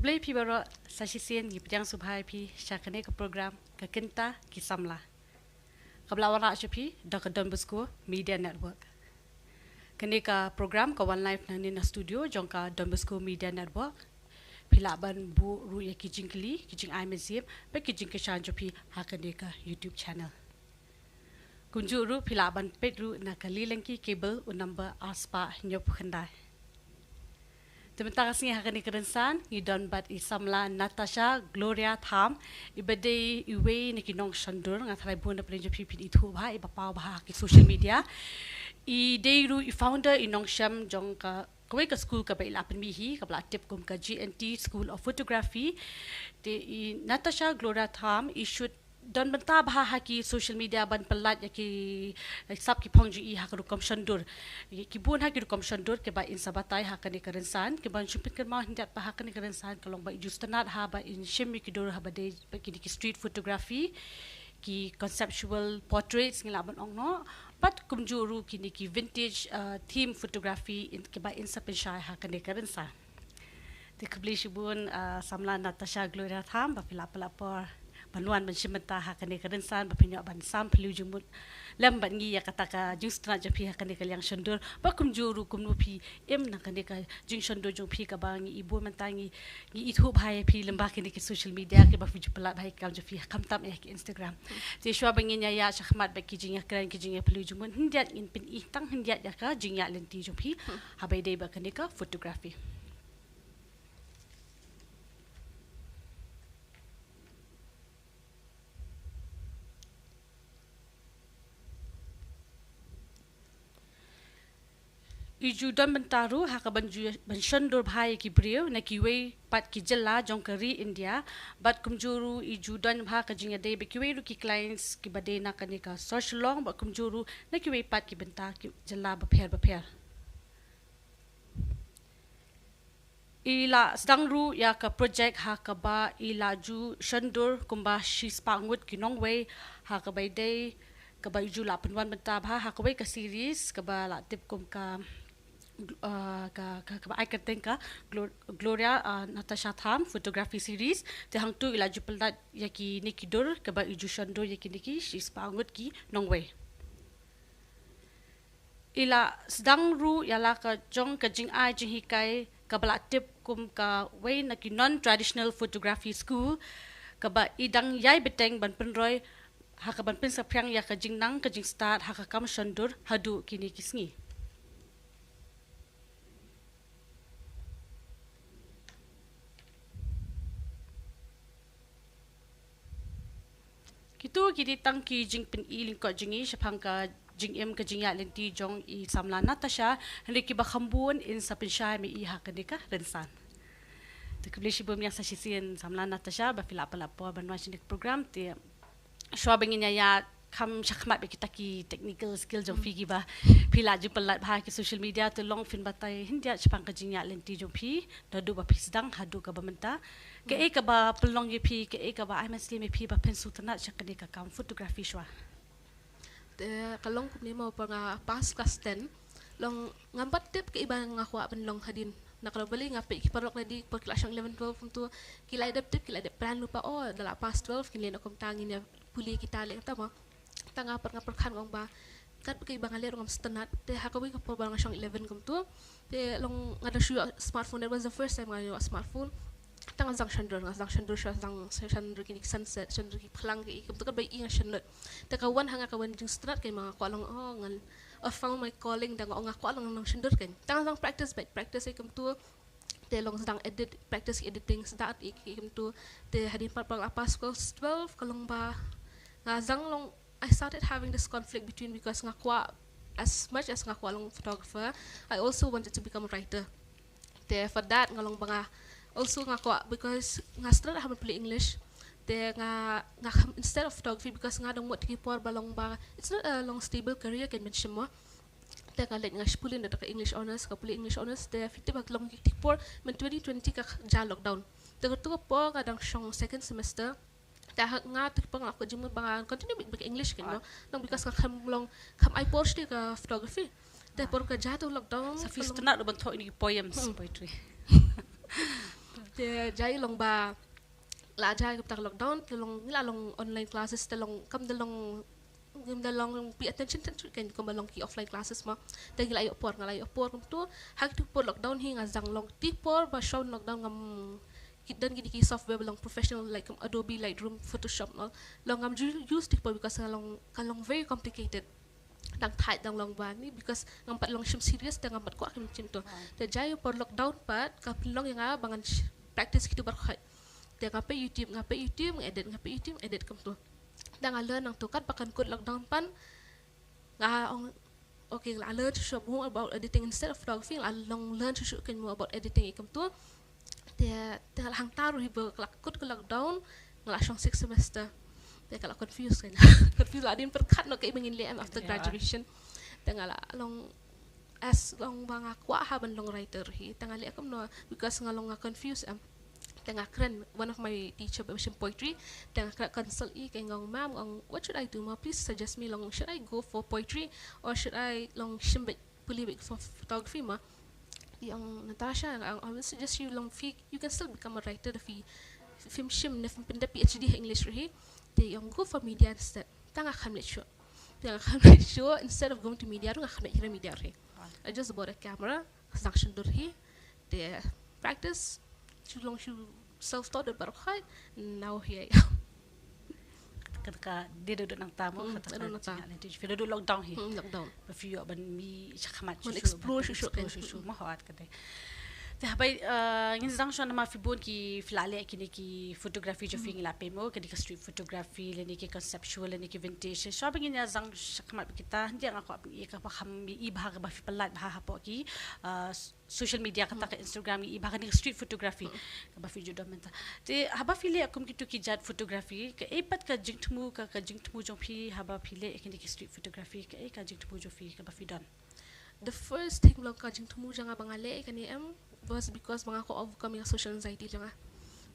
Kebelah pi baru sasisian di bidang subhai pi syakane ke program ke Kynta ki Samla. Kebelah warna pi dak Bosco Media Network. Kene ka program ka one life nani na studio jong ka Bosco Media Network. Pilaban bu ru ya kijing ai museum pe kijing ke shanjo pi hakane ka YouTube channel. Kunjuru pilaban Peit ru na kalilengki cable u number aspa nyop khandai. Terima kasih hakani kerensan ngidon bat I Samla Natasha Gloria Tham ibade iwe ni kinong shandur ngathai bunda prenjo pipi itu ba ibapau ba ki social media I deiru I founder inong sham jong ka kwe ka school ka baila pen mihi ka bla tip kum ka GNT School of Photography de I Natasha Gloria Tham issued don benta bah haki social media ban pelat yaki sab ki pongju I hakaru kom shandur ki bun haki kom shandur ke ba in sabatai hakani kerensan ke ban chumpit kan mau hindat bah hakani kerensan kalong ba justanat ha ba in shim ki dor ha ba de ki street photography ki conceptual portraits ngila ban ongno pat kumjuru kini ki vintage theme photography in ke ba in sapin shai hakani kerensan de kebli shibun Samla Natasha Gloria Tham ba pelapor Panuan mensimenta hakane kerensan bapinyo ban sam pelu jumut lambat ngi ya kataka justra japi hakane kaliang shandur bakum juru kumnupi em nakane ka jing shandur jong pi ka bangi ibu mentangi ngi itu bhai pi lembah kini ke social media ke ba fuju pelat bhai kam japi kamtam ke Instagram te shwa bangin ya shahmat ba kijing ya kran kijing ya pelu jumut hindiat in pin tang hindiat ya ka jing ya lenti jong pi habai dei ba kane ka photography Ijudan bentaru haka banshandur bhai ki brio na kiwe pat ki jella jong kari India bat kumjuru ijudan bha ka jinga de kiwe ru ki clients ki bade na kanika so Shillong bat kumjuru na kiwe pat ki benta ki jella bapher ila sedang ru ya ka project ha ka ba ilaju shandur kumba shispangut ki nongway ha ka baide ka ba iju la penwan benta bha ha ka ka series ka ba la tip kum ka I can think Gloria Natasha Tham photography series te hang tu ilaju pelat yaki nikidur ke ba iju shandur yaki niki she's pangut ki nongway ila sedang ru yala ka jong ka jing ai jing hikai ka bala tip kum ka way naki non traditional photography school ka ba idang yai beteng ban penroy haka ban pin sapyang ya ka jing nang ka jing start haka kam shandur hadu kini kisngi Kitu kiti tang ki jing pin iling ko jingi shapang ka jing ka jingya lenti jong I Samla Natasha hendak ki bakhambun in sa pinshay mi I hakadika rensan. Tekebli shibum yang sa shisien Samla Natasha ba fila palapo banwa sinik program ti shwa bangin ya kam shakmat be kita ki technical skill jong fi ba pila ju pelat ba ki social media tu long fin batai hindia shapang ka jingya lenti jong fi dadu ba pisdang hadu ka bamenta ke ka ba pelong ye pi ke ka ba I mesti me pi ba pensu tanat shakani ka kam photography shwa de kalong kumni mo pa nga pas class 10 long ngambat tip ke ibang nga kwa penlong hadin nakalabali nga pe kiparok na di per class 11 12 to kilay dep tip kilay dep plan lupa dala pas 12 kinlen akom tangin ya puli kita le tama tanga per nga perkan ngong ba kat ke ibang aler ngam stanat te hakawi ka por bang 11 kum to te long ngada shu smartphone that was the first time I use a smartphone tang zang shandur sha zang shandur ki sunset shandur ki phlang ki kum to ka bai inga shandur te ka wan hanga ka wan jing strat kay mga ko long ngal I found my calling dang nga ko long nang shandur ken tang zang practice ay kum to te long zang edit practice editing start kum to te hadin par pang apas ko 12 kalong ba nga zang long I started having this conflict between because nga kwa as much as nga kwa long photographer I also wanted to become a writer te for that nga long ba also nga ko because nga start haman play English de nga instead of photography because nga dong mo tikipor balong ba it's not a long stable career can mention mo de nga like nga spulin da ka English honors de fiti bag long tikipor men 2020 ka ja lockdown de to po kadang shong second semester ta nga tikipor nga ko jimu ba continue big English ken no long because ka kam I post ka photography de por ka ja to lockdown sa fistana do banto ni poems poetry te jai long ba la jai kam tak lockdown te long la long online classes te long kam de long ngim da long pay attention to kan ko malong ki offline classes ma te gila yo por ngala yo por kum tu hak tu por lockdown hi nga jang long ti por ba show lockdown ngam kidan gidi ki software belong professional like Adobe Lightroom Photoshop no long ngam use ti por because kalong very complicated dang tight dang long ba ni because ngam pat long shim serious dang ngam pat ko akim chin to te jai por lockdown pat ka long nga bangan practice kitu bar khat te ngape YouTube ngedit edit kum tu đang learn nang tukat pakan kut lockdown pan nga okay la learn to show more about editing instead of photography la long learn to show more about editing ikam tu te hang taru hibo kut ke lockdown ngala shong 6 semester te kala confused kan confused la din perkat no kai mengin lem after graduation te ngala long as long banga kwa ha ban long writer hi te ngala akam no because ngalong confused tengah keren one of my teacher mention poetry tengah consult kay ngong ma'am what should I do ma please suggest me long should I go for poetry or should I long shimbit pulibik for photography ma yung Natasha I will suggest you long you can still become a writer if film shim na film pinda PhD English rahi they yung go for media instead tengah khamlet show instead of going to media ru khamlet hira media rahi I just bought a camera sanction durhi they practice long self-taught baru khai now here kata dia duduk nang tamu kata nanti dia duduk lockdown hi lockdown before ban mi chakmat explore mahawat kata dah bai ngin zang shon ma fi bon ki flale kini ki photography jo fi ngila pemo kadi ka street photography le ni ki conceptual le ni ki vintage so bangin ya zang chakmat kita dia ngako i ka paham i bahag ba fi pelat bah hapo ki social media kata ka Instagram i bahag ni street photography ka ba fi jodo menta te haba fi le akum kitu ki jat photography ka epat ka jingtmu ka jingtmu jo fi haba fi le kini ki street photography ka jingtmu jo fi ka ba fi don the first thing long ka jingtmu janga bangale kani was because mga ko overcoming social anxiety janga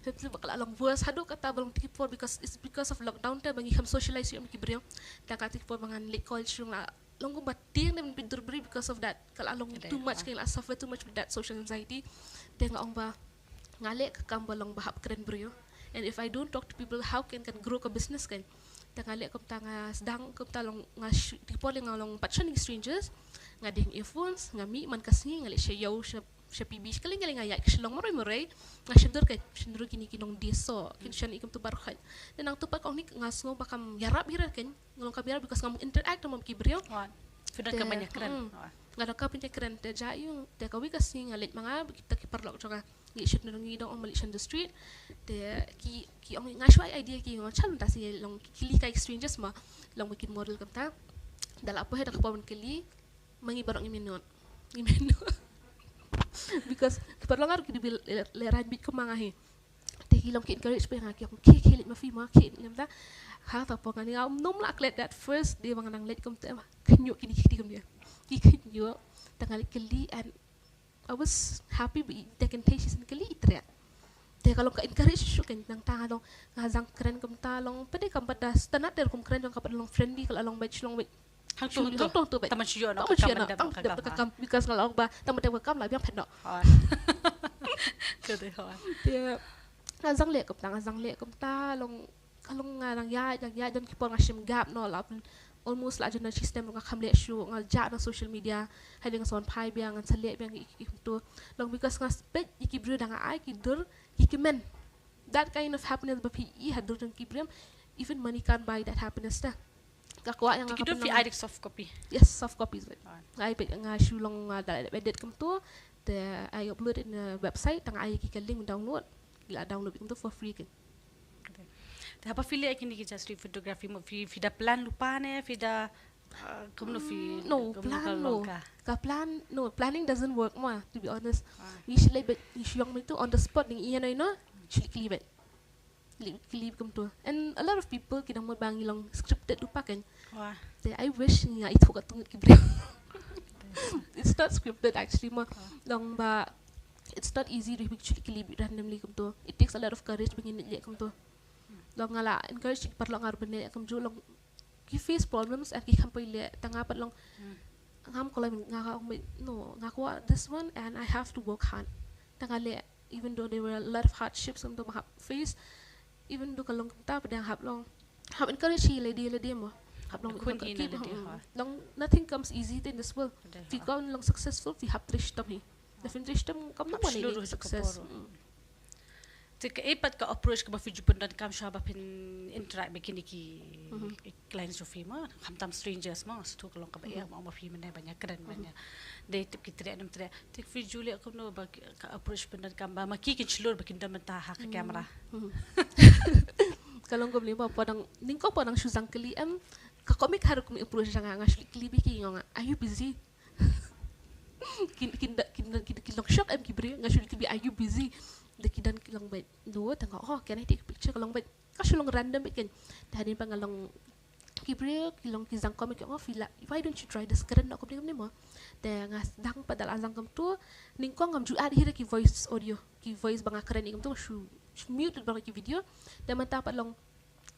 Tapi bakal along worse hado kata belum tikipor because it's because of lockdown ta bangi ham socialize yung kibriyo ta ka tikipor bangan late college yung long ko bating na pindur beri because of that kala along too much kay suffer too much with that social anxiety te nga ong ba ngale ka kambalong bahap kren brio and if I don't talk to people how can grow ka business kan ta ngale ko ta nga sedang ko ta long nga tikipor long patron strangers nga ding earphones nga mi man kasni ngale siya yaw siya PB kaling ayat Shillong moray nga shindur kay shindur kini kinong diso kin siya ikam tu barkhan dan ang tupak ong ni ngasngo bakam yarap hira ken ngolong kabira because ngam interact mo kibriyo sudah ka banyak keren ngada ka pinja keren te jayu te ka wikas ni ngalit mga kita kiparlok joka ngi shit nang ngi dong on Malaysian the street te ki ong ngaswai idea ki ngol chan ta si long kili kay strangers ma long bikin model kam ta dala apo he dak pawon kili mangi barok iminot because kiparlangar ki dibil leran bit kemangahi te hilong ki encourage pe ngaki aku ke lit mafi ma ke lemda ha ta po ngani nom la klet that first dia manganang let kom te kenyo kini kiti kom dia ki kenyo tangal keli and I was happy be taken patience keli itre te kalau ka encourage shu kan nang tangalong ngazang keren kom talong pede kam padas tanat der kom keren jong kapadalong friendly kala long batch long hang tu taman siyo no kam because ngalong ba taman te kam la biang phet no kete ha dia ngazang le kom ta long kalong ngang ya don kipor ngashim gap no la almost la jona system nga khamle shu ngal ja no social media having son pai biang ngan sale biang tu long because ngas pet ikibru danga ai kidur ikimen that kind of happiness ba pi I hadur don kibrem even money can't buy that happiness ta kakwa yang kita fi ID soft copy yes soft copies ngai pe nga Shillong da edit kam tu the I upload in a website tang ai ki link download gila download kam tu for free kan ta apa file kini ki street photography mo fi da plan lupa ne fi da kamu fi no plan no planning doesn't work ma to be honest we should like yung itu on the spot ning iyan no should clip it clip kam tu and a lot of people kidang mo bangi long scripted lupa kan I wish nga itu katungit kibre it's not scripted actually ma long ba it's not easy to actually clip randomly kam tu it takes a lot of courage bingin le kam tu long ngala encourage parlo ngar bene kam ju long ki face problems at ki kampai le tanga pat long ngam ko lang nga no nga ko this one and I have to work hard tanga le even though there were a lot of hardships untuk mahap face, even though kalong kita pada hap long hap encourage lady mo hap long long nothing comes easy in this world. If you long successful, we have trish tam hi. Definitely trish tam kam no success. Tika ipat ka approach ka ba fujupun dan kam shaba pin interact begini ki clients jo fima kam strangers ma stu kalong ka ba ya ma fima na banyak keren banyak de tip ki tre nam tre tik fi julia kam no ba ka approach pun dan kam ba ma ki kin chlur ba kin dan ta ha ka camera kalong ko lima padang ningko padang susang kali ka komik haru ko approach nga nga kli bi ki nga are you busy kin long shock ki bre nga shuli ki bi are you busy the kidan kilang bait no tanga can I take a picture kalong bait kasulong random bit kan dahil pa ngalong kibre kilong kizang comic fila why don't you try this keren ako ni mo de ngas dang padal azang kam tu ningko ngam ju ad hira ki voice audio ki voice banga keren ikam tu mute banga ki video de mata pa long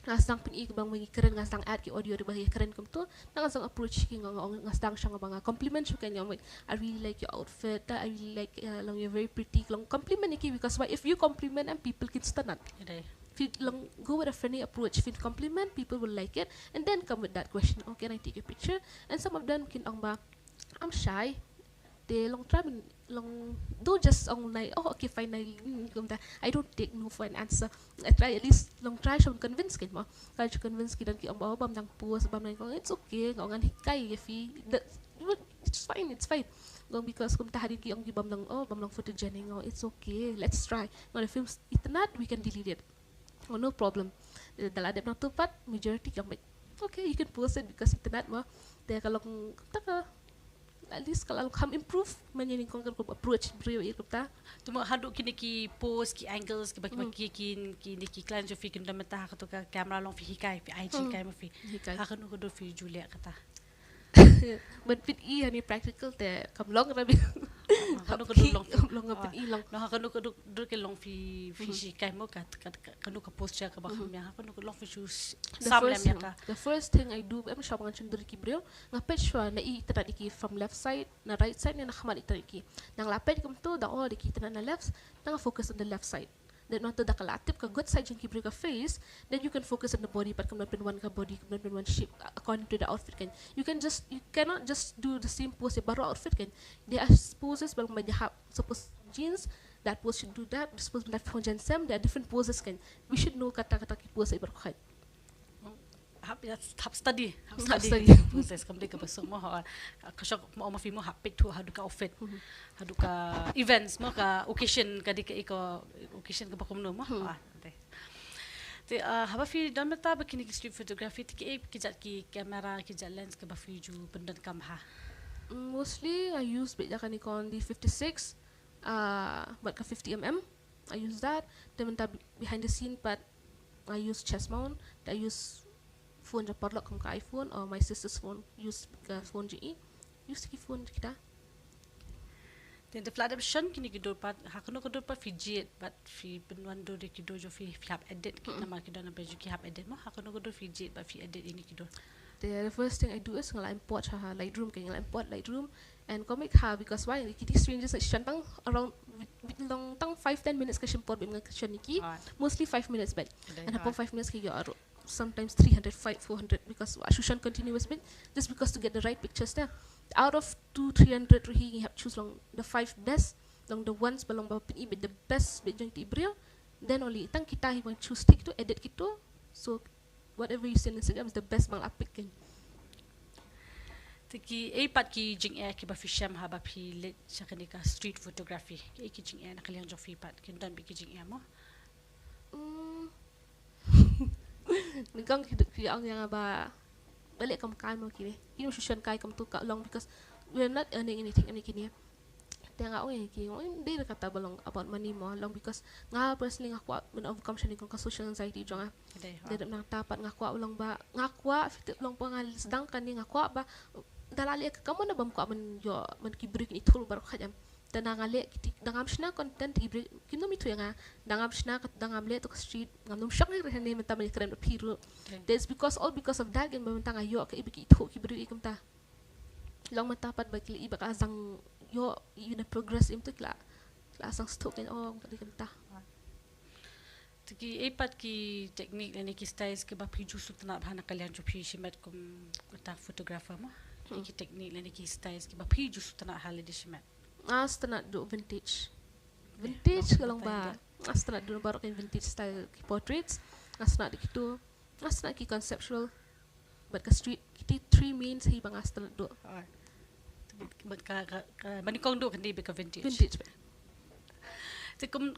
ngasang pin ik bang magi keren ngasang ad ki audio riba keren kam tu ngasang approach ki ngasang siya nga banga compliment siya kanya I really like your outfit, I really like long you're very pretty long compliment iki because why if you compliment and people can stand up if you long go with a friendly approach if you compliment people will like it and then come with that question can I take a picture and some of them can ba I'm shy they long try long do just on like okay fine I don't take no for an answer I try at least long try to convince kid mo try to convince kid ang bam nang post bam nang it's okay ngan hikay if it's fine long because kung tahadin ki ang gibam nang bam nang footage janing it's okay let's try no the films itnat we can delete it no problem dala dep nang tupat majority lang okay you can post it because itnat mo de kalong taka at least kalau kam improve menyening kong approach brio ikupta tumo hadu kini ki pose ki angles ki baki ki client jo fi kin damata ka to ka camera long fi hikai fi IG kai mo fi hakan ko do fi Julia kata but fit hani practical te kam long rabi hanu ko do long fit long no hakan ko do ke long fi kai mo ka kanu ka post ka ba kami hakan ko long fi shoes Samla ka the first thing I do am shop ngan dur ki brio ngapet shwa na i tata iki from left side na right side na khmal ita iki nang lapet kam to da iki tana na left nang focus on the left side then onto the kalatip ka good side yung kibri ka face then you can focus on the body but kam pin one ka body kam pin one shape according to the outfit kan you cannot just do the same pose baro outfit kan there are poses bang may have suppose jeans that pose should do that suppose that phone sam there are different poses kan we should know kata ki pose baro khat hap study proses kamli ka basong mo ha kasok mo fi mo hapit to hadu ka outfit hadu ka events mo ka occasion ka di ka occasion ka bakom no mo te haba fi dan mata ba kini street photography ki jat ki camera ki jat lens ka ba fi ju pendan kam ha mostly I use bit Nikon D56 but ka 50mm I use that then behind the scene but I use chest mount I use phone je parlok kam ka iPhone or my sister's phone use ka phone je use ki phone kita then the flat option kini ki do pat hakno ko do pa fidget but fi penwan do de ki do jo fi hap edit ki nama ki do na page ki hap edit mo hakno ko do fidget but fi edit ini ki do the first thing I do is ngala import Lightroom kan ngala import Lightroom and comic because why ki strangers shantang around long tang 5-10 minutes ka import bim ka niki mostly 5 minutes but and upon 5 minutes ki yo sometimes 300 400 because shushan continuous bit just because to get the right pictures there out of 200-300 he have choose long the 5 best long the ones belong ba pin ibit the best bit jang ti brio then only tang kita he want choose stick to edit kito so whatever you see on Instagram is the best bang apik kan tiki pat ki jing ki ba fi sham ha ba phi lit sa kanika street photography ki jing na kaliang jo fi pat kin dan bi ki jing mo Ningkang ang yang ba balik kam kai mo kini you should kai kam to ka long because we're not earning anything any kini tenga ki hindi kata balong about money mo long because nga personally nga kwa when overcome siya ni ka social anxiety jonga dedap nang tapat nga kwa ulang ba nga kwa fit long pa nga sedang kan nga kwa ba dalali ka kamo na bam kwa man yo man kibrik ni tul bar khajam tanangale kiti dangam shna content kibrik kino mitu nga dangam shna kat dangam le to street ngam shak ni rehne menta man krem piru that's because of that gan bam tanga yo ka ibiki to kibrik ikum ta long matapat ba kili ibaka azang yo na progress imto kla Lasang stok kan tadi Kynta. Tiki epat ki teknik ni ki styles ke bap hiju su tana bhana kalian jo phi shimat kum kata fotografer mo. Ki teknik ni ki styles ke bap hiju su tana hal di shimat. Tana do vintage. Vintage kalau ba. Tana do baru kan vintage style ki portraits. Tana di kitu. Tana ki conceptual. But ka street kiti 3 means hi bang tana do. But ka manikong do kan di ka vintage. Vintage. Tikum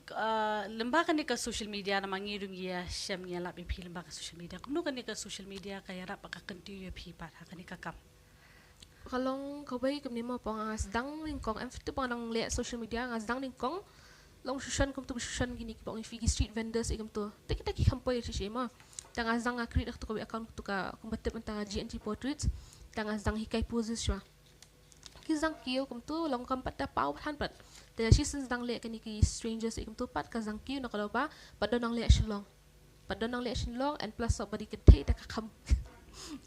lemba kan ka social media na mangirung ya syam ya lap pi lemba ka social media. Kum no kan ka social media kaya rap ka kanti ya pi pat kan ka kam. Kalau kau bayi kum ni mau pang sedang lingkong, tu pang nang lihat social media sedang lingkong, long susan kum tu susan gini pang figi street vendors ikum tu. Kita kampoi sih mah. Tang sedang create tu kau account tu ka kum betep tentang GNT portraits, tang sedang hikai poses sih. Kizang kio kum tu long kampat dah pau hanpat. Dia sedang lihat kan iki strangers ikum tu pat kazang kio nak kalau ba, pada nang lihat Shillong. Pada nang lihat Shillong and plus somebody can take dah kam.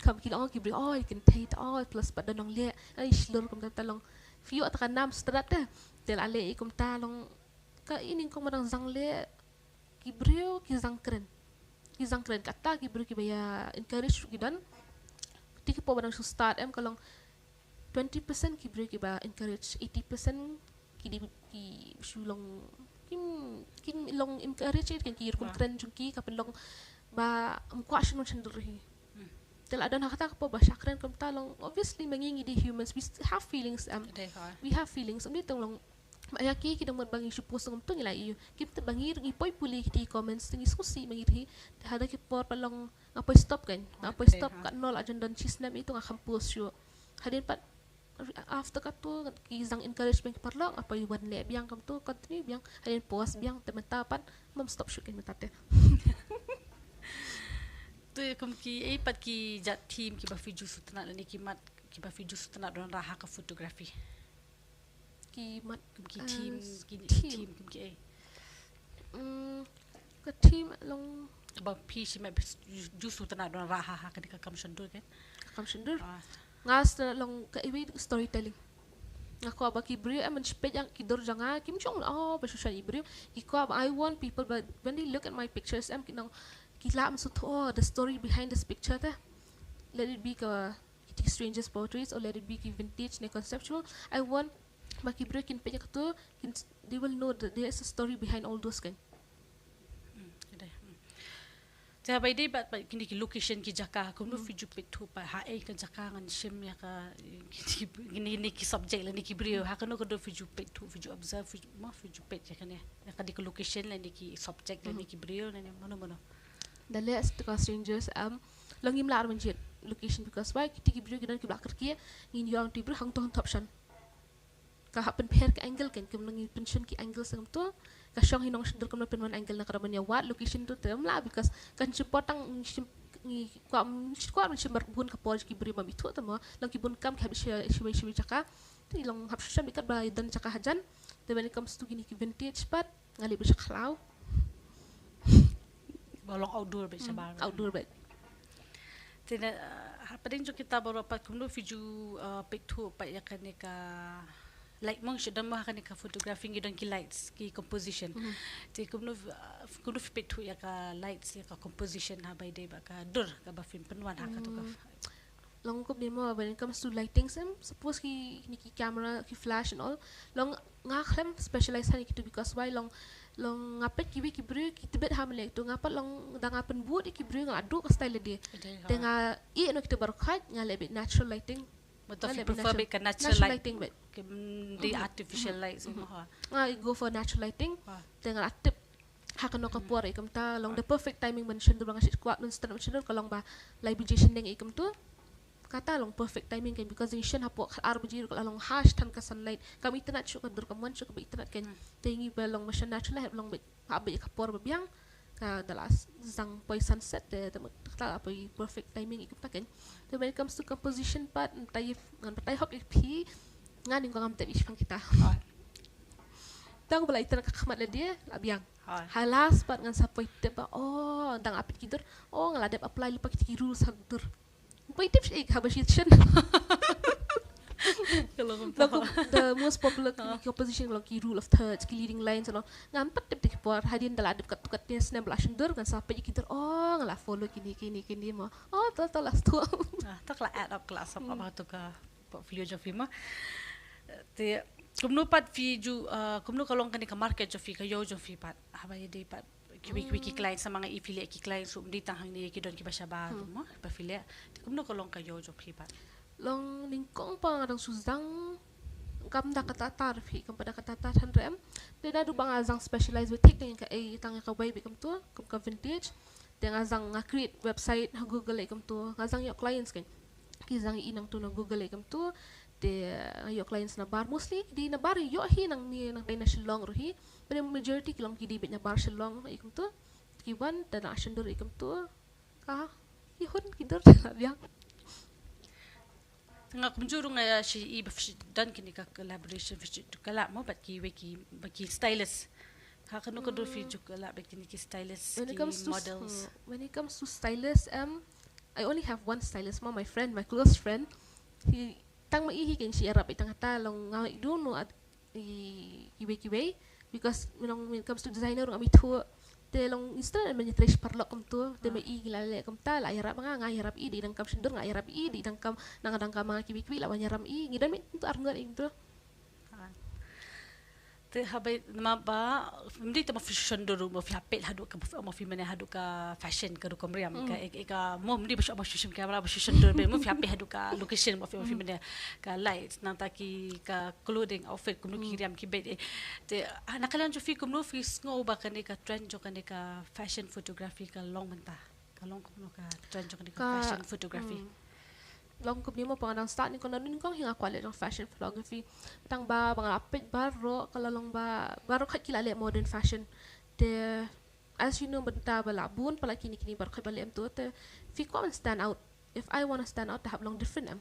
Kam kilo kibri ikan take plus pada nang lihat ai Shillong kum talong. Fio atakan nam strat dah. Tel ale ikum talong ka ini kum madang zang lihat kibrio kizang keren. Kizang keren kata kibrio kibaya encourage kidan. Tiki po madang start kalong 20% kibrio kiba encourage 80% ki Shillong kim long encourage kan ki kun keren jungki kapen long ba question non chendurhi tel ada nak kata apa ba syakran kum talong obviously mengingi di humans we have feelings we have feelings umi tong ayaki kita mo bangi suppose kum tu ngilai iyo kita bangir ngipoi puli di comments tingi diskusi mengirhi hada ki por palong ngapoy stop kan ngapoy stop kan nol ajan dan chisnam itu ngakam post yo hadin pat after katu kizang encouragement parlong apa iwan le biang kam tu continue biang hadin post biang tementapan mom stop shoot kan metate tu kum ki epat ki jat team ki ba fiju sutana ni ki mat ki ba fiju sutana don raha ka fotografi ki mat ki team kum ki ke team long ba pi si ma ju sutana don raha ka ka kam shandur kan kam shandur ngas long ka iwi storytelling ako ba ki brio am spet yang kidor janga kim chong ba social ibrio iko I want people but when they look at my pictures am kinang kila am so the story behind this picture ta let it be ka strangers portraits or let it be vintage ne conceptual I want ba ki brio kin pe to they will know that there is a story behind all those kan Saya bayi bat kini ki location ki jaka kum no fiju pet tu pa ha kan jaka ngan shim ya ka kini ki subject la ni ki brio ha kan no do fiju pet tu fiju observe fiju pet ya kan ya ka di location la ni ki subject la ni ki brio na mono the last to strangers langim lar menjit location because why ki brio gidan ki blakar ki ngin yo ti brio hang to option ka happen pair ka angle kan kum langi pension ki angle sang tu ka syong hinong shindur kum pen one angle na karaman ya what location tu tem la because kan supportang ni kwa mshimbar bun ka poj ki brio mami tu tamo lang ki bun kam ka shimi chaka ti long hap sham bikat ba dan chaka hajan then when it comes to gini ki vintage pat ngali bi chaklaw bolong outdoor ba sabar outdoor bet tina pading jo kita baru pat kum no fiju pet tu pa ya kan ka like mong sudah mah kan ka photography ngidon ki lights ki composition ti kumno pet tu ya ka lights ya ka composition ha by day ba ka dur ka ba film penwan ha ka to ka long ko demo when it comes to lighting suppose ki camera ki flash and all long ngaklem specialize hani ki to because why long ngapet ki bru ki tibet hamle to ngapat long dangapen buat ki bru ngadu ka style dia dengan no kita baru khat ngale natural lighting but if you prefer be natural lighting but the artificial lights I go for natural lighting dengan atip hakan ka puar ikam ta long the perfect timing man shendur bang sit kuat non stand shendur kalong ba live vision deng ikam tu kata long perfect timing kan because in shen hapo ar bujir kalong hash tan ka sunlight kami tanat chu kadur kaman chu ka internet kan tengi ba long machine natural light long ba ba ka puar ba biang ka dalas zang poi sunset de kata apa perfect timing ikam ta kan so when it comes to composition part tay hok ip ngani ko ngam tabi pang kita tang bala internet ka khamat le dia labiang halas part ngan sapoi te ba dang apit kidur ngaladep apply lupa kiti rules hadur poi tips ik habashi shen Kalong the most popular composition long ki rule of thirds ki leading lines long ngampat tip por hadin dala dip kat kat nes na blashin dur kan sampai kita oh ngala follow kini mo oh to last to tak la add up kelas apa tu ka portfolio jo fi ma te kumno pat fi ju kumno kalong kan ka market jo fi ka yo jo fi pat haba ye de pat ki client sa mga affiliate ki client so di tang hang ni ki don ki ba ba mo pa affiliate kumno kalong ka yo jo fi pat long ningkong pa ngadang suzang kam da kata tarfi kam pada kata tar 100m dia du bang azang specialize with taking ka ai tang ka way kam tu kam ka vintage dia azang nga create website na google kam tu azang yo clients kan kizang inang tu na google kam tu dia yo clients na bar mostly di na bar yo hi nang ni nang na Shillong ro hi pero majority kilong ki di bet na bar Shillong kam tu kiwan da na shendur kam tu ka ihun kidur biang nga kumjuru nga si iba dan kini ka collaboration fi kala mo bat ki wiki baki stylist ha kanu ko do fi kala bat kini ki stylist ki models when it comes to stylist I only have one stylist my friend my close friend he tang ma ihi ken si arab itang talong nga do no at kiwe because when it comes to designer ngami to te long instant men trash parlok kam tu te mai gilale kam ta la yarap nga yarap i di dang kam sendur nga yarap i di dang kam nang dang kam mga kiwi la yaram i ngidan mit tu arngal itu te habai ma ba mdi te ma fashion do mo fi hapel hadu ka mo fi mena hadu ka fashion ka do komriam ka ka mo mdi ba fashion camera ba fashion do mo fi hapel hadu ka location mo fi mena ka lights nang ta ki ka clothing outfit kum ki riam ki bet te nakalan jo fi kum no fi ngo ba kan ka trend jo kan ka fashion photography ka long menta ka long kum no ka trend jo kan ka fashion photography long ko ni mo pangadang start ni ko nanin kong hinga quality ng fashion photography tang ba bang apit baro kalalong ba baro khat kilale modern fashion the as you know benta bala bun pala kini bar khat bale to te fi ko stand out if I want to stand out to have long different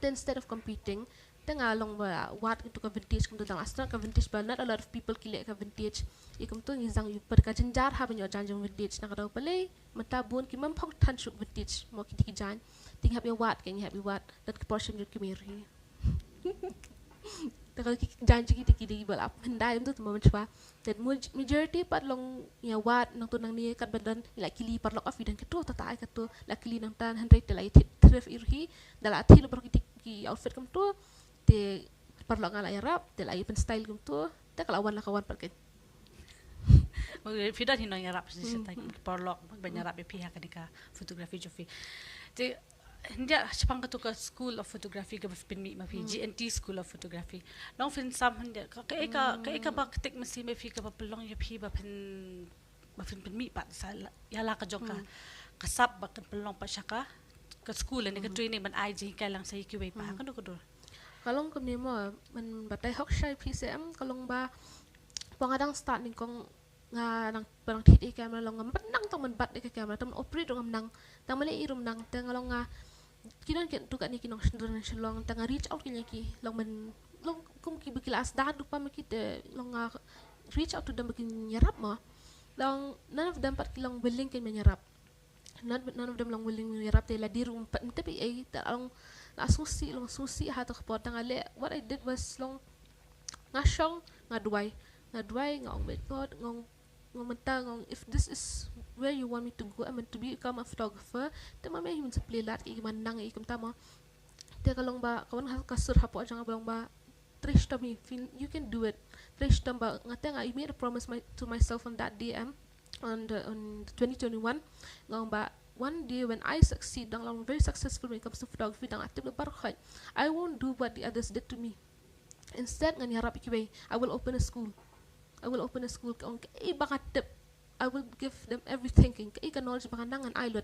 then instead of competing tanga long ba what into ka vintage kum tang astra ka vintage ba not a lot of people kile ka vintage ikum to ngizang yu per ka janjar ha banyo janjong vintage na ka daw pala mata bun ki mam phok tan shuk vintage mo ki jan ting happy wat kan happy wat dat ke portion ju kimiri ta kal ki janji ki di bal up handai tu moment ba that majority pat long ya wat nang tu nang ni kat badan la kili parlok afi dan ketu ta ai ketu la kili nang tan 100 la tref irhi dala thil bar ki outfit kam tu te parlok ngala yarap te la pen style kam tu ta kalawan la kawan perken mo fidan hinang yarap si ta parlok banyarap be pihak ka photography jofi te India sepang tu ke school of photography ke pinmi mafi GNT school of photography long fin sam India ka ba ketik mesti mafi ke pelong ya pi ba pin pinmi pat sal ya la ka jong ka kasap ba kan pelong pa siya ka ke school ni ke training man IG ka lang sa ikiwe pa kan ko do kalong kami mo man batay hok shy PCM kalong ba pangadang start ning kong nga nang parang tit camera long ngam nang tong man bat ka camera tong operate ngam nang tang mali irum nang tang long nga kinon ken tu ni kinong Shillong tang reach out kinya ki long man long kum ki bikilas da du pa makite long nga reach out to them bikin nyarap mo long none of them pat kilong willing ken menyarap none of them long willing menyarap te la dirum pat tapi ay long la susi ha to pot tang ale what I did was long nga shong nga duway ngong bet god ngong ngong if this is where you want me to go, I mean to become a photographer, then mami himan sa playlat iman nang ikum tama. Te kalong ba kawan kasur hapo ajang balong ba trish to me you can do it. Trish to ba ngate nga I made a promise to myself on that day on 2021 ngong ba one day when I succeed dang long very successful when it comes to photography dang atip na barkhay I won't do what the others did to me. Instead nga niharap ikiway I will open a school kung kay baka tip I will give them everything kay ka knowledge baka nangan ilot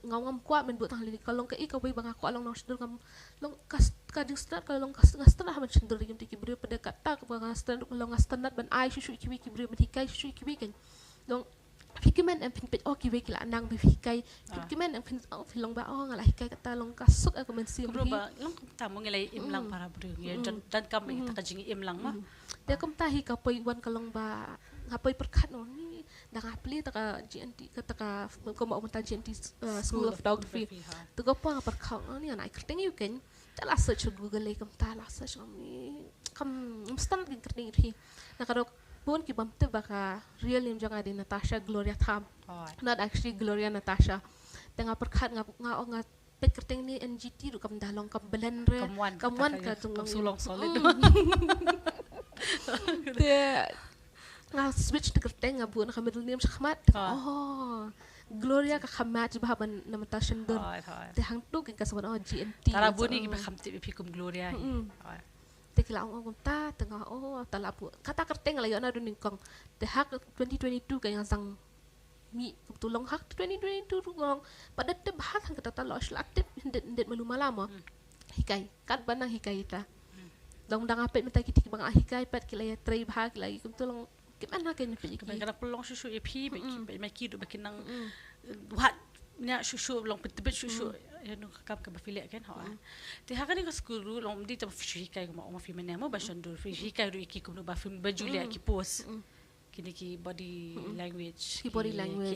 ngawam kwa men butang lili kalong kay ka way baka ko along nang kam long kas kading start kalong kas ngastra man sindur yung tiki brio pada kata ka baka stand long standard ban ay shu kiwi kibrio man hikay shu kiwi kan long Fikiman ang pinpit kiwi kila nang bihikay fikiman ang filong ba ngala hikay kata long kasuk ako man sim ba long tamo ngilay imlang para brio dan kami takajing imlang ma dia kum tahi kapoy wan kalong ba ngapoy perkat no ni dangapli taka GNT kataka ko mo ta GNT school of photography to go pa perkat ni ana kerting you can Tala search Google lagi kam tala search kami kam instant kerting ri. Nakaro pun ki bamte baka real name jang adi Natasha Gloria Tham. Not actually Gloria Natasha. Tengah perkat nga pet kerting ni NGT ru kam dalong kam blend re. Kam wan ka tungong sulong solid. Dia nga switch de kerting nga buon ka middle name sakmat. Oh. Gloria ka khamat bahaban na Natasha dun. Te hang tu kin kasawan GNT. Tara buni ki khamti pikum Gloria. Te kila ong ta tengah tala pu. Kata kerting la yo na dun kong. Te hak 2022 kay yang sang mi tulong hak 2022 ngong pada te bahat hang kata talo aktif ndet maluma hikai kat banang hikai ta dong dang apet minta kiti bang hikai pat kila ya tray bahag lagi kum tulong gimana kanya pi kena pelong susu e pi maki do bakinang wat nya susu long petebet susu ya no kap ka bafile kan ha ti hakani ka skulu long di ta hikai ma fi menemo bashandur fi hikai ru iki kum no ba film bajulia ki pose kini ki body language ki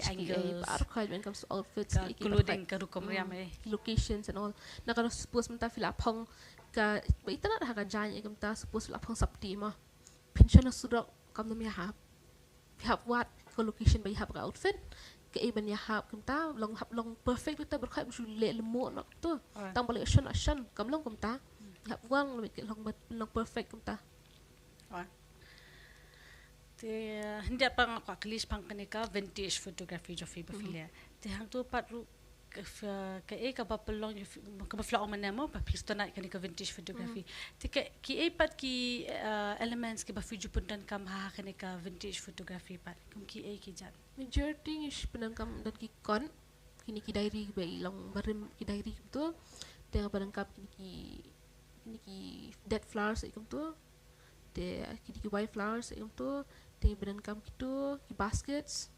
angle archive when comes to outfits clothing ka rukom riam locations and all nakano suppose menta fila phong ka itana ha ka jan ekam ta suppose fila phong sapti ma pension sudok kam no mi hap wat ko location ba hap ka outfit ke iban ya hap kam ta long perfect ta berkhat su le lemo nak tu tang balik action kam long kam ta hap wang long perfect kam ta hindi pang kaklis pang kanika vintage photography jo fi bafilia te hang tu pat ru ka e ka papelong ka bafla o manamo pa pisto na kanika vintage photography te ki e pat ki elements ki bafi ju pundan kam ha kanika vintage photography pat kum ki e ki jan majority is pundan kam dan ki kon kini ki diary ba ilong barim ki diary tu te pundan kam kini ki dead flowers ikum tu te kini ki white flowers ikum tu te benan kam kitu ki baskets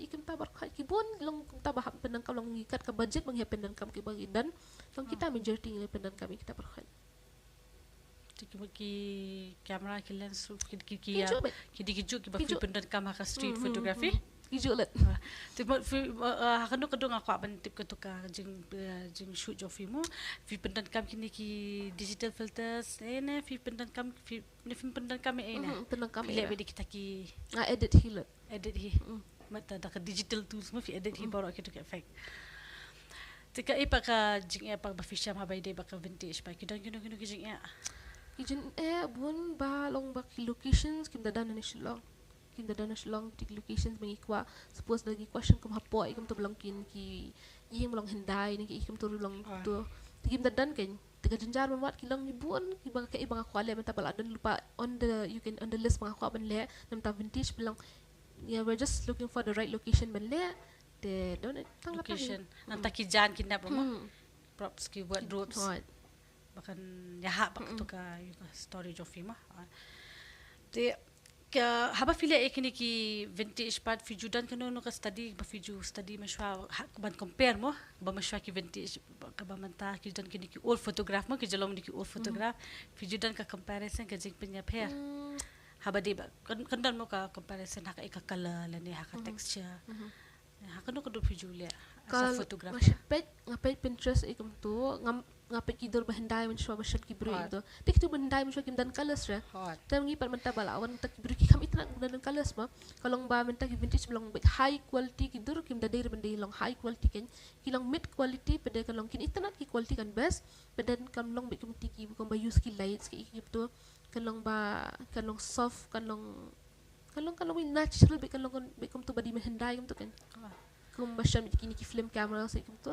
ikan ta barkhat ki bon long ta bahap benan kam long ngikat ka budget manghe benan kam ki bagi dan long kita majority ngi benan kami kita barkhat ki camera ki lens ki dikiju ki bafi benan kam ka street photography ijulet te hakano kadong ako ban tip ko to ka jing shoot jo film fi pendan kam kini ki digital filters ne fi pendan kam fi pendan kam pendan kam le be kita ki edit hi mata da digital tools mo fi edit hi baro ki to effect te ka ipa ka jing pa ba fi sham ha bay day ba ka vintage ba ki don ki jing bun ba long ba ki locations kim da dan ni Shillong kinda dana Shillong tik locations mengikwa suppose lagi question kum hapo ikum to belong kin ki ying belong hendai ni ikum to long to tikim dan ken tiga jenjar membuat kilong ibuan ibang ke ibang aku ale menta bala dan lupa on the list mga aku ban le nam ta vintage belong yeah we're just looking for the right location ban le de don't location nanta ki jan kinap mo props ki buat drops bahkan yaha bak to ka storage of film te ka haba fila ekini ki vintage part fiju dan kano no ka study ba fiju study mashwa ban compare mo ba mashwa ki vintage ka ba manta ki dan kini ki old photograph mo ki jalom ni ki old photograph fiju dan ka comparison ka jing pinya pair haba de ba kandan mo ka comparison ha ka ikakala lani ha ka texture ha kano ka do fiju le as a photographer ngapet Pinterest ikum tu ngapet kidor bahendai men shwa bashat ki bro itu tik tu bahendai men shwa kim dan colors ra tam ngi par menta balawan tak bro ki kam itna dan colors ma kalong ba menta ki vintage belong high quality kidor kim da der bende long high quality ken kilong mid quality pede kalong kin itna ki quality kan best pede kalong be kim tiki kom ba use ki lights ki itu kalong ba kalong soft kalong natural be kalong be kom tu badi bahendai kom tu kan kum bashan kini ki film camera sa ikum tu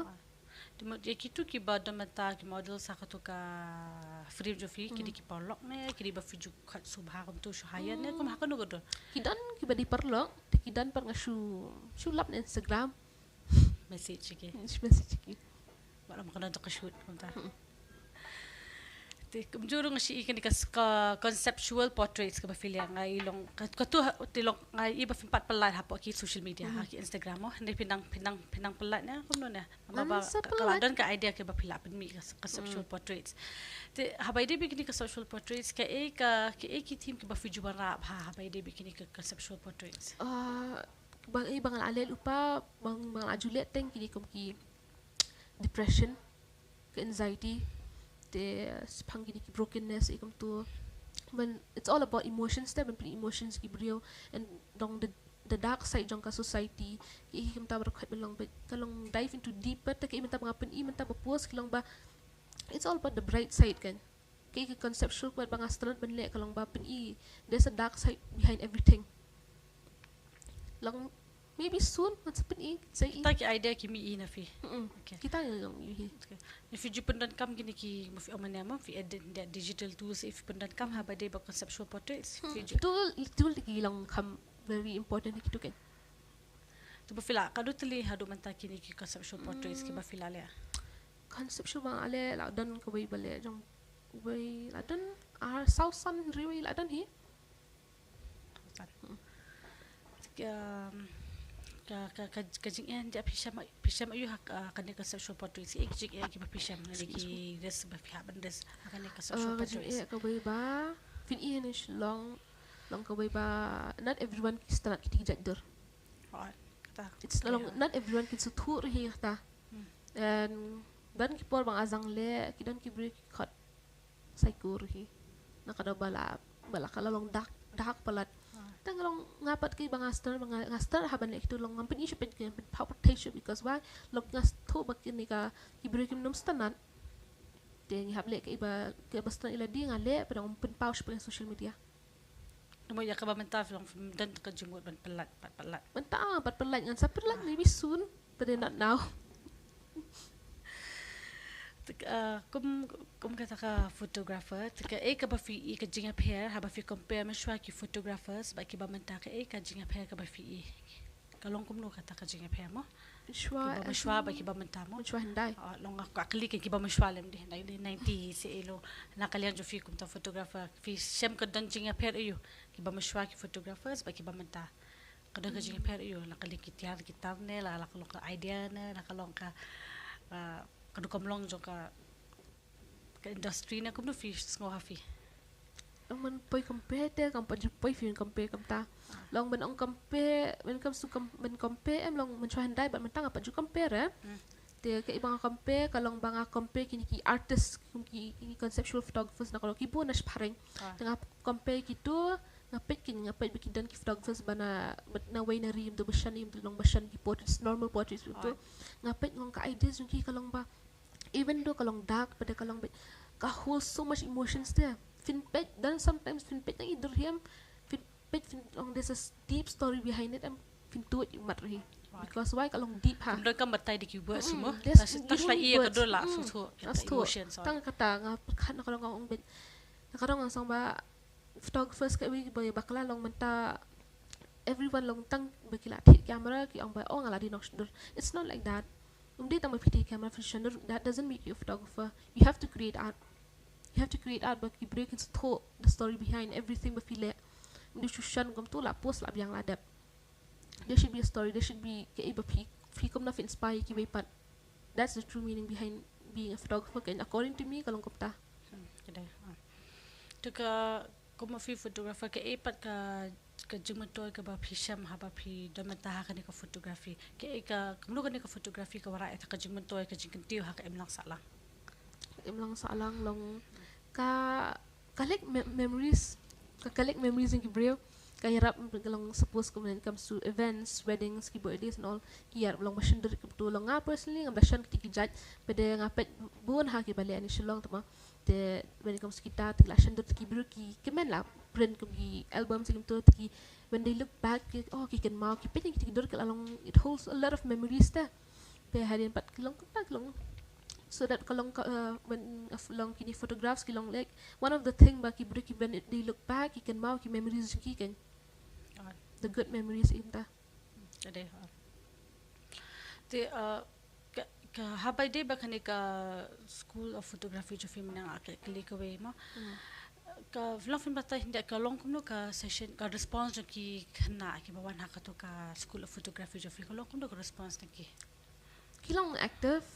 dia kitu ki bada mata ki model sa ka to ka frame jo fi ki ki parlok ne ki ba fiju khat subha kom tu shaya ne kom hakano godo kidan ki badi parlok kidan par ngashu lap na Instagram message ki wala mo kana to ka shoot kom ta te kumjuro nga si ikan ka conceptual portraits ka ba filia nga ilong katu tilong nga iba fin pat palat hapo ki social media ki Instagram mo hindi pinang palat na kuno na maba kaladon ka idea ka ba pila pin mi conceptual portraits te habay de bikini ka social portraits ka ki team ka ba fiju barap habay de bikini ka conceptual portraits bang alel upa bang ajulet teng kini kom ki depression ka anxiety the spangini ki brokenness ikum tu when it's all about emotions there when emotions ki brio and dong the dark side jong ka society ki ikum ta berkhat belong but kalong dive into deeper ta ki menta ngapen I menta propose kilong ba it's all about the bright side kan ki conceptual buat bang astral benle kalong ba pen I there's a dark side behind everything long maybe soon what's happening say kita ki idea ki mi na fi okay kita yang if you pendan kam gini ki mafi amanya ma fi edit that digital tools if pendan kam ha bade ba conceptual portraits tool gilang kam very important gitu kan tu ba fila kadu teli hadu manta kini ki conceptual portraits ki ba fila le conceptual bang ale la dan ko bay bale jong bay la dan south sun riwi la dan hi ka jing en dia pisham ayu hak kan conceptual portraits ek jing ek ba pisham ni ki des ba fi haban des kan conceptual portraits ka bay ba fin I ni Shillong long ka bay ba not everyone is start kiti jadder it's not everyone can sutur hi ta and dan ki por bang azang le ki dan ki break cut saikur hi nakada bala kalalong dak palat tangalong ngapat kay bangaster haban ito long ngampin issue pen protection because why log ngas to bakin ni ka ibrekim num stanan den hable kay iba kay basta ila di ngale padang pen pause pa social media mo ya ka ba menta film dan ka jumot ban pelat menta pat pelat ngan sa pelat maybe soon but not now kum kata ka photographer tika ka ba fi ka jinga pair ha ba fi compare ma shwa ki photographers ba ki ba menta ka ka jinga pair ka ba fi kalong kum no kata ka jinga pair mo shwa ba ki ba menta mo shwa handai long ka klik ki ba ma shwa lem di 90 se elo nakalian jo fi kum ta photographer fi shem ka dan jinga pair yo ki ba ma shwa ki photographers ba ki ba menta kada ka jinga pair yo nakalik ki tiar ki thumbnail la kalong ka idea na nakalong ka kadu kamlong jo ka industry na kumno fish ngo hafi man poi compare te kam poi film compare kam ta long man ong compare when comes to compare em long man try handai but man tanga pa ju compare te ka ibang compare kalong banga compare kini ki artist ki conceptual photographers na kalong kibo na sparring tanga compare kito ngapit bikin ki photographers bana na way na rim do bashan im long bashan ki portraits normal portraits to ngapit ngong ka ideas yung ki kalong ba even though kalong dark pada kalong ka hold so much emotions there Peit dan sometimes Peit nang idur him Peit there's a deep story behind it and to it matri because why kalong deep ha kumdo kam batay di kibo sumo tas la iya ka dola so emotions tang kata nga kan kalong ngong bet nakarong ang ba photographers ka wi bakla long menta everyone long tang bakila hit camera ki ang ba ngala di nok it's not like that tang mapiti camera for sure that doesn't make you a photographer you have to create art but you break into the story behind everything but feel you should come to la post la biang ladap there should be a story there should be ke iba fi kom na inspire ki pat that's the true meaning behind being a photographer and according to me kalong kopta kada to ka kuma fi photographer ke pat ka jumatoy ka ba phisham ha ba phi domata ha ka photography ke ka kumlo ka photography ka wara eta ka jumatoy ka jingkentiu ha ka emlang salang long ka collect memories in Gibril ka hirap lang suppose when it comes to events weddings birthdays and all kiyar long masyon dir tulong nga personally nga basyon tikijat pwede nga pet buon ha ki bali ani Shillong tama the when it comes to kita tiklasyon dir tikibro ki kemen la print ko gi album sigim to tiki when they look back ki can mau ki pet ki dur kalong it holds a lot of memories there pe hadin pat kilong so that kalong when long kini photographs kilong like one of the thing ba ki break when they look back you can mau ki memories ki kan the good memories inta ade te ka habay day ba kani ka school of photography jo film nang click away mo ka vlog film bata hindi ka long kuno ka session ka response jo ki khana ki bawan ha ka to ka school of photography jo film long kuno ka response ki kilong active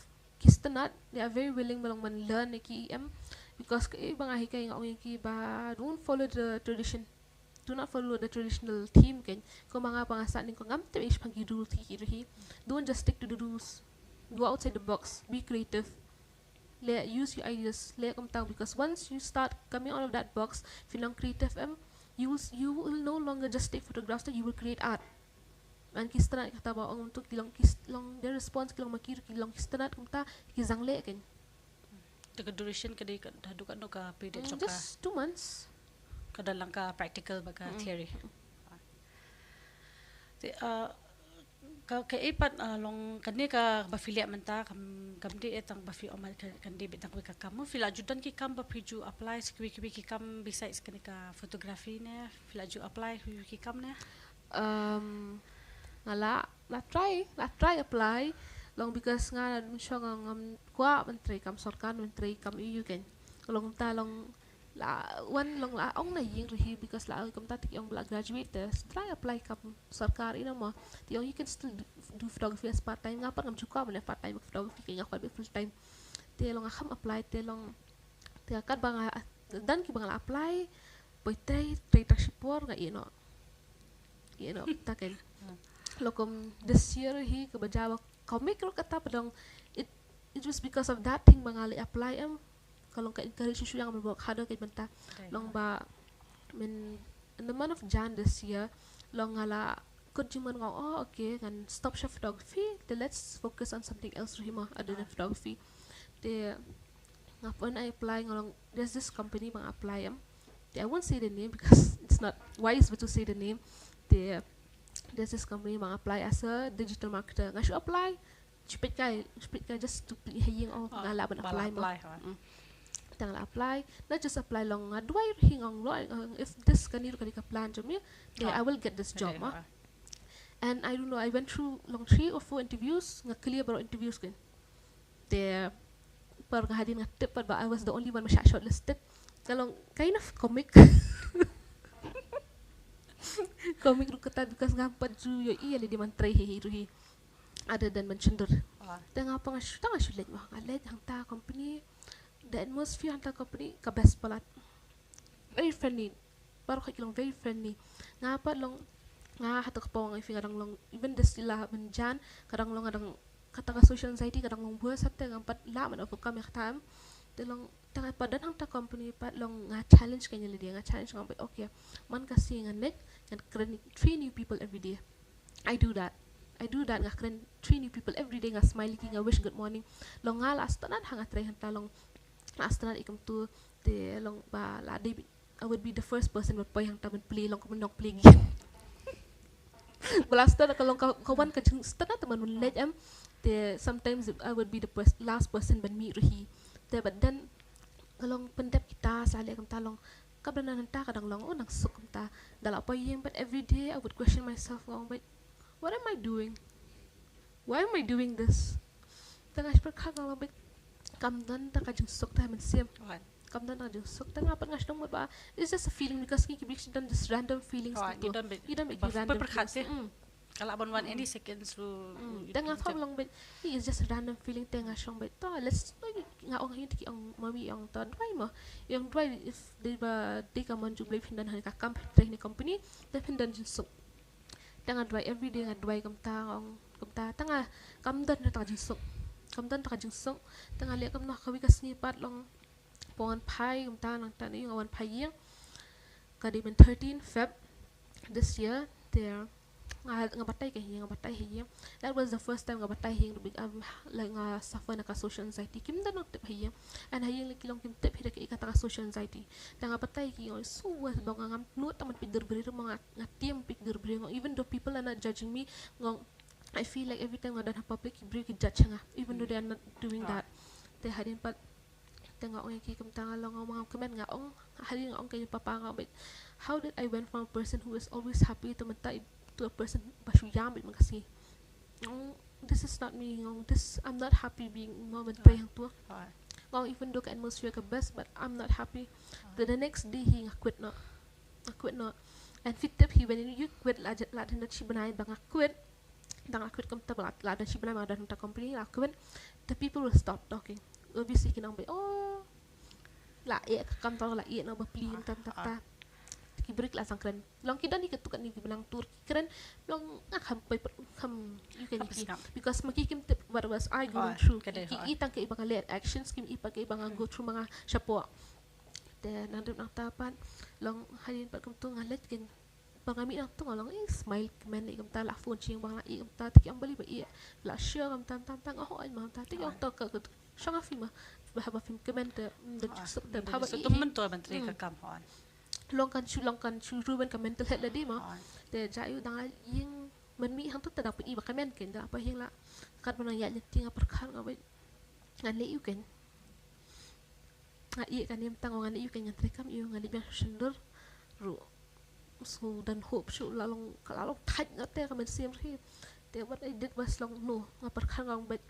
kistanat they are very willing balong man learn ki because ibang ahi kay nga ki ba don't follow the tradition do not follow the traditional theme kan ko mga pangasan ko ngam te is pangidul ti don't just stick to the rules go outside the box be creative use your ideas le kam tahu, because once you start coming out of that box film creative you will no longer just take photographs, you will create art. Man kistana kata ba ang untuk kilong their response kilong makir kilong kistana kumta kizang le ken. The duration kada hadu kan no ka period ka Just 2 months. Kada lang ka practical baga theory. Ka ipat long kani ka bafilia menta kam di etang bafi omal kan di betang ka kamu fila judan ki kam bapiju apply sekwi ki kam besides kani ka fotografi ne fila ju apply ki kam ne Ngala la try apply long, because nga syo nga kwa menteri kam sorkan menteri kam EU ken long ta long la wan long la ong na ying rehi, because la kam ta ti ong la graduate try apply kam sarkar ina mo ti you can still do photography as part time, nga pa ngam chuka man part time photography nga kwa full time ti long akam apply ti long ti kat bang dan ki bang apply boy try shipor nga ino ta ken lokom this year hi ke bajawa comic lo kata padang it was because of that thing bangali apply kalau ka encourage susu yang berbuat hado kay benta long ba in the month of Jan this year long ngala could you man oh okay kan stop shot photography, let's focus on something else rahima other than photography. The ngapon I apply ngolong there's this company bang apply I won't say the name because it's not wise but to say the name. There's this company bang apply as a digital marketer. Nga should apply split guy just to hiying ngala ban apply mo. Tang apply not just apply long do I hingong lo if this kaniro ka plan job me I will get this job and I don't know, I went through long 3 or 4 interviews nga clear baro interviews ken there par nga hadin nga tip but I was the only one shortlisted kalong kind of comic comic ru kata because nga padu yo iya le di man try hi other than mentioned tanga pa nga tanga sulit mo ngalet hang ta company the atmosphere hang ta company ka best palat very friendly paro ka kilong very friendly nga pa long nga hatak pa nga ifingarang long even this sila menjan kadang long kadang kata ka social anxiety kadang long buas at nga pat la man of kami katam telong tanga pa dan hang ta company pat long nga challenge kanya le nga challenge nga okay man kasi nga net and train new people every day. I do that nga kren train new people every day nga smile ki nga wish good morning long nga last tanan hanga try hanta long last tanan ikam to the long ba la day I would be the first person would play hang taman play long ko nok play game last tanan kalong kawan ka tanan taman mun let the sometimes I would be the last person ban me rehi but then kalong pendep kita sali kam talong kablanan ta kadang long nang sukum ta dala pa yeng, but every day I would question myself ngong but what am I doing, why am I doing this tanga per ka ngong but kamdan ta ka jung sok ta man sim kamdan ta jung sok ta nga pa ngas dong ba it's just a feeling because ki big done this random feelings you don't make random kala bon 1 any seconds lu tanga fa long but it's just a random feeling tanga shong but to let's nga ong hin ki ong mami ong to dry mo yung dry if they ba they ka man jublay pindan han ka company company they pindan jin sok tanga dry every day nga dry kam ta tanga kamdan na ta jin sok tanga le kam na kawi ka snipat long pongan pai kam ta nang ta yung awan pai yang ka di 13 Feb this year there nga batay hiya that was the first time nga batay hing like nga suffer na ka social anxiety kim da nak tip hiya and haying likilong kim tip hira ka ikata ka social anxiety nga batay ki so was bang nga nuot taman pigder beri mga nga team pigder beri even though people are not judging me ngong I feel like every time nga dan public break judge nga even though they are not doing that they hadin pat tanga ong ki kam tanga lang mga comment nga ong halin ong kay papanga but how did I went from a person who is always happy to matay to a person basuyam it makasi this is not me I'm not happy being mom and pay hang to even though ka atmosphere ka best but I'm not happy the next day he quit no and fit tip he when you quit la din na chi banay bang quit kam ta la din chi banay ma dan ta company la quit the people will stop talking obviously kinang ba la kam ta la na ba plin ta ki break la sang kren long ki dan ni ketukan ni bilang tur kren long ngam pai kham you can because maki kim tip what was I going through ki itang ke ibang let actions kim ipa ke ibang go through mga shapo then nandun ang tapan long halin pat kum tu ngalet kin pangami nang tu long smile men ikam ta la phone ching bang la ikam ta ti ang bali ba i la share kam tan oh ai ma ta ti ang to ka shang a film ba film kemen de ha ba so tum mentor menteri ka kam hon long kan chu ruben ka mental health la di ma de ja yu dang ying man mi hang tu ta da pa i ba kemen ken da pa hing la kat man ya nyeting a perkhan nga ba ngan le yu ken i kan yam tang ngan yu ken ngan trekam yu ngan bi shendur ru so dan hope shu lalong kalalong thaj ngate ka men sim ri de what I did was long no nga perkhan ngang but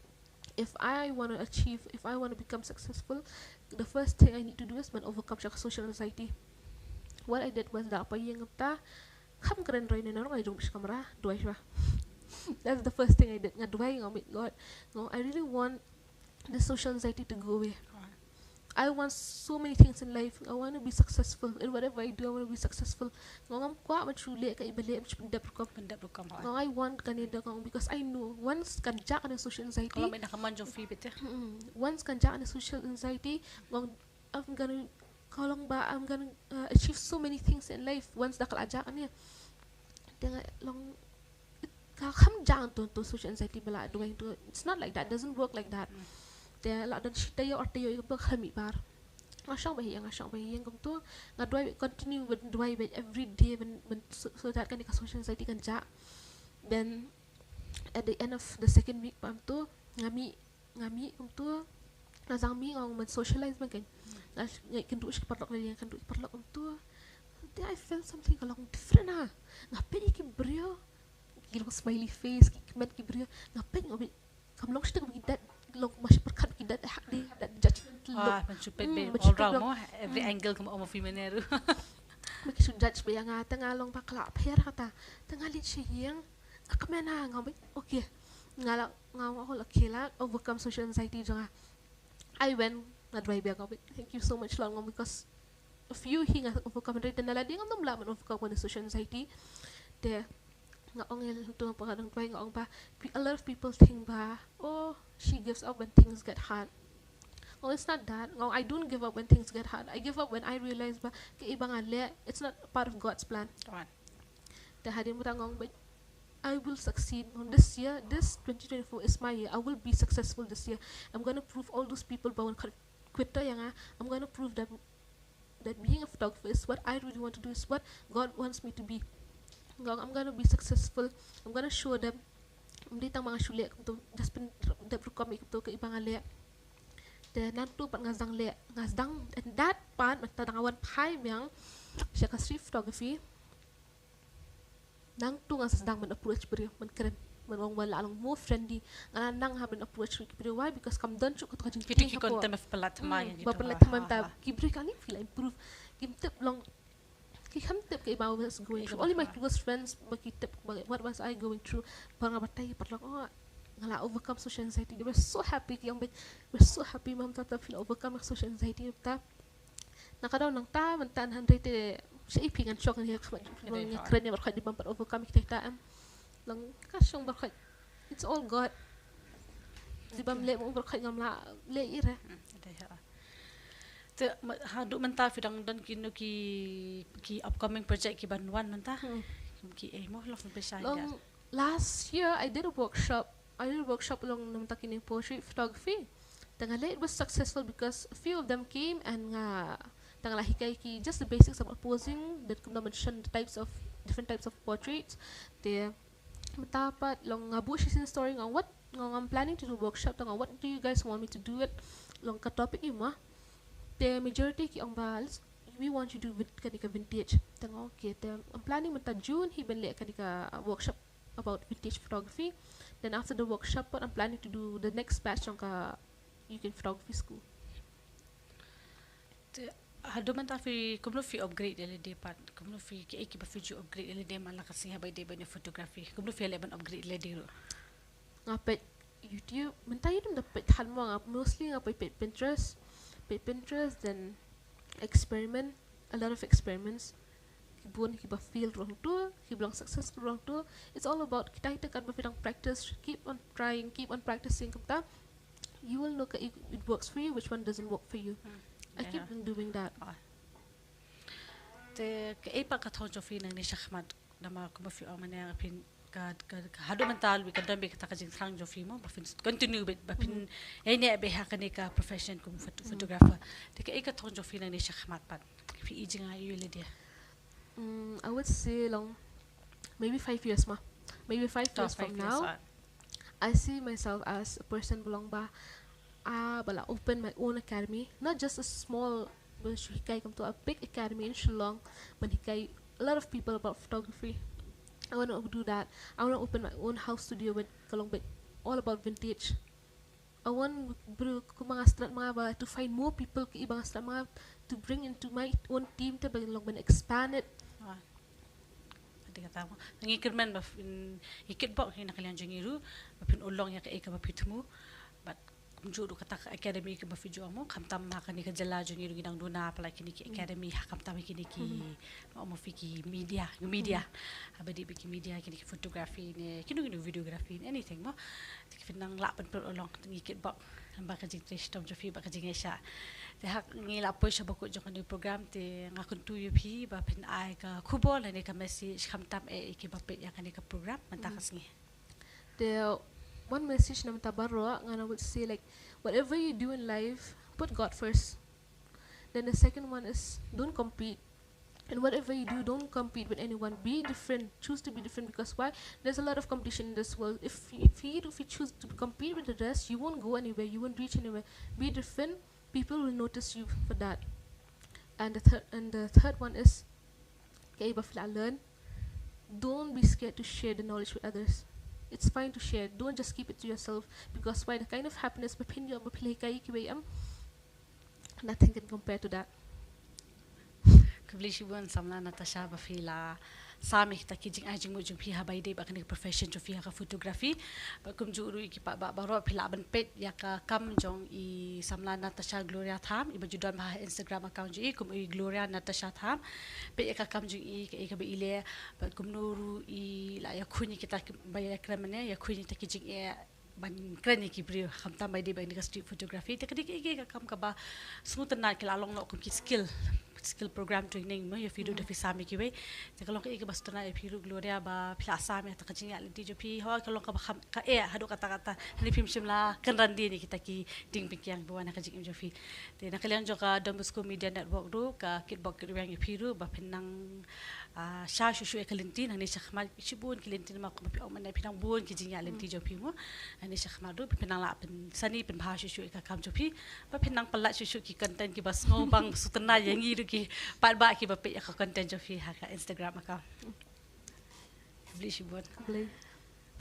if I want to achieve, if I want to become successful, the first thing I need to do is man overcome social anxiety. What I did was that pa yung ta kham karen roy na nang ay jong kamera duay siya. That's the first thing I did. Nga duay nga with God. No, I really want the social anxiety to go away. I want so many things in life. I want to be successful in whatever I do. I want to be successful. Ngam kwa man chule ka ibali am chipindap rukam. I want kanida kang because I know once kan ja ka social anxiety. Kalau may nakamanjong fee bit. Once kan ja ka social anxiety, I'm gonna achieve so many things in life once dakal aja ka niya. Denga long kakam ja to social anxiety bala doing to. It's not like that. It doesn't work like that. Dia la dan tayo or tayo yung kami bar ngasang bahiyang kum tu ngadway continue with dway with every day when so that kan ka social anxiety kan ja then at the end of the second week pam tu ngami kum tu nazang mi ngong man socialize man kan ngai kan du ik parlok le kan du parlok kum tu I felt something along different ha ngapi ki brio gilong smiley face ki met ki brio ngapi ngobi kamlong stik bidat long masih perkat kita hak di dan judgment look mencupet be all round mo every angle kamu omo fimeneru maki su judge be yang tengah long pakla per kata tengah lit siyang akamena ngabi okay ngala ngaw ako lakila overcome social anxiety jonga I went na drive be ngabi thank you so much long because if you hinga overcome rate na la di ngam laman overcome social anxiety there nga ongel to pakadang try nga ong ba a lot of people think ba oh she gives up when things get hard. Oh, it's not that. No, I don't give up when things get hard. I give up when I realize ba it's not part of God's plan. The hadim ngong but I will succeed on this year. This 2024 is my year. I will be successful this year. I'm gonna prove all those people ba quit yang I'm gonna prove that being a photographer is what I really want to do, is what God wants me to be. I'm gonna be successful. I'm gonna show them ditang mga shule to just pin the comic to ke ibang ale the nanto pat ngasdang and that part matadang pai yang siya ka street photography nang tu ngasdang man approach beri man keren man wang wala lang mo friendly nga nang haben approach beri why because kam don chu ko to jing ki konten pelat tamay gitu pelat tamay ta kibri kali feel improve kim tip long Kim tip kay I was going through. Only my close friends tip what was I going through. Parang batay parang ngala overcome social anxiety. They were so happy we're so happy ma'am tata feel overcome social anxiety ta. Nakadaw nang ta mantan 100 siya ipingan shock niya mga kren niya barkay di bang overcome kita am. Lang kasyong barkay. It's all God. Di ba mle mo barkay ngamla le ira. Hadu menta fidang dan kinu ki upcoming project ki banwan menta ki mo lof long last year I did a workshop long namta kini poetry photography tangale it was successful because a few of them came and nga tangala hikay ki just the basics of posing that could mention the different types of portraits the matapat long nga bush is in story nga what nga I'm planning to do workshop nga what do you guys want me to do it long ka topic ima the majority ki ang bals we want you to do with kadika vintage tanga okay I'm planning mata June he benle kadika workshop about vintage photography then after the workshop I'm planning to do the next batch ng ka you can photography school hadu menta fi kumno fi upgrade LED pat kumno fi ki ba fi upgrade LED man la kasi habay de ba ni photography kumno fi leban upgrade LED ro ngapet YouTube menta yun dapat hal mo nga mostly nga Pinterest then experiment a lot of experiments kibun kiba feel wrong tu kiblang success wrong tu. It's all about kita kan bafidang practice, keep on trying, keep on practicing kita. You will look at it works for you, which one doesn't work for you. I keep on doing that. Te kaipa ka thong jofi nang ni shahmat nama ko mafi amane apin ka hado mental wi kadam be kata kajing sang jofi mo bafin continue bit bafin ene be hakane ka profession kum photographer te ka thong jofi nang ni shahmat pat fi ijinga yule dia. I would say long, maybe 5 years ma. Maybe 5 years from now, I see myself as a person belong ba bala open my own academy, not just a small but come to a big academy in Shillong, but a lot of people about photography. I want to do that. I want to open my own house studio with all about vintage. I want to find more people to bring into my own team to expand it. Ngikirman bafin ikit bok hina kalian jengiru bafin ulong ya ka bafitmu but kumjuru kata academy ke bafijo mo kamtam ma kani ka jala jengiru gidang duna pala kini ki academy kamtam kini ki mo fiki media abadi biki media kini ki photography ne kinu videography anything mo tikfinang lapan per ulong ngikit bok hamba ka jing tristom jofi ba ka jing esha te hak ngila po siya bako jong ni program te ngakon tuyo pi ba pin ai ka kubol ni ka message kamtam ki bapet ya kani ka program mantakas ngi. The one message na matabaro ngana would say like whatever you do in life put God first. Then the second one is don't compete. And whatever you do, don't compete with anyone. Be different. Choose to be different because why? There's a lot of competition in this world. If you choose to compete with the rest, you won't go anywhere. You won't reach anywhere. Be different. People will notice you for that. And the third one is, learn. Don't be scared to share the knowledge with others. It's fine to share. Don't just keep it to yourself because why? The kind of happiness nothing can compare to that. Kublishibuan Samla Natasha bafila sami kita kijing ajing mo jung piha bay day bakani profession jo piha ka photography bakum juru ki pa baro pila ban Peit ya ka kam jong I Samla Natasha Gloria Tham iba judan ma Instagram account ji kum I Gloria Natasha Tham Peit ya ka kam jung I ka ba ile bakum nuru I la ya khuni kita bay kramane ya khuni ta kijing ban krani ki brio khamta bay day ba ni ka street photography te kadi ka kam ka ba smooth na ki lalong no kum ki skill program training mo ya fidu de fisami ki we te kalong ka bastona e firu Gloria ba plasa me ta kajing ya lenti jo pi ho kalong ka ka hadu kata ni film shimla kan randi ni kita ki ding pikyang buana kajing jo fi te na kalian jo ka Bosco media network do ka kitbok ki yang firu ba penang sha shu e kalenti nang ni shakhmal shibun kalenti ma ko pi o man pinang bun ki jing ya lenti jo pi mo ani shakhmal do penang la pen sani pen bha shu e ka kam jo pi ba penang pala shu ki content ki bas mo bang sutana yang i ki pat ba ki bapet ya ka content jo fi ha ka Instagram account beli shibun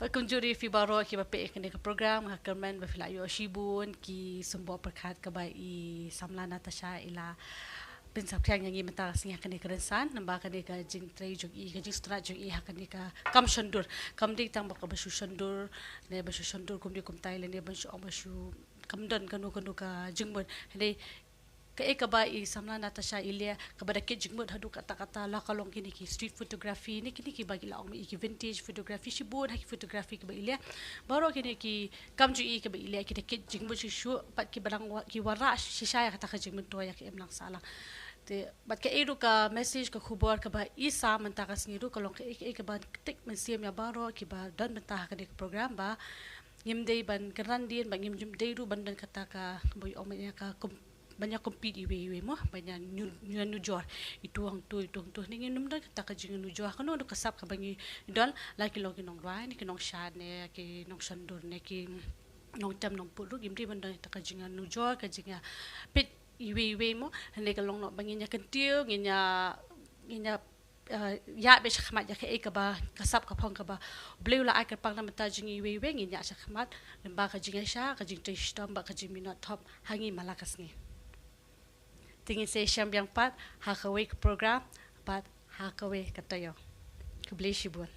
ba kunjuri fi baro ki bapet ka program ha kerman ba fila yo shibun ki sumbo perkat ka ba I Samla Natasha ila pensap kyang yang imata sing kani kerensan namba kani ka jing tray jong I ka jing stra jong I ha kani ka kam shandur kam dik tang ba ka bashu shandur ne bashu shandur kum di kum Thailand ne bashu kam don kanu ka jingbon hede ka ba I Samla Natasha ilia ka ba dakit jingmod hadu kata la kalong kini ki street photography ni kini ki bagi laong ki vintage photography shibun ha ki photography ka ba ilia baro kini ki kamju I ka ba ilia ki dakit jingmod shu pat ki barang ki wara shishaya kata ka jingmod to ya ki emlang sala te bat ka eru ka message ka khubor ka ba isa mantakas ngiru kalong ka ba tik mensiam ya baro ki ba don mentah ka program ba ngimdei ban kerandin ba ngim jumdei ru bandan kata ka boy omanya ka banyak compete iwe mo banyak new jor ituang tu ni nginum da kata ka jing new jor kanu do kasap ka bangi don laki logi nong rai ni kinong shane ki nong sandur ne ki nong tam nong puru gimri bandan ta ka jing new jor ka jing pit iwe mo hande ka long no bangi nya kentiu nginya ya be shakmat ya ka ba kasap ka phong ka ba bleu la ka pang na mata jing iwe nginya shakmat lemba ka jing sha ka jing tishtam ba ka jing minat top hangi malakas ni tingin session yang pat hakawe program pat hakawe katayo kubli shibun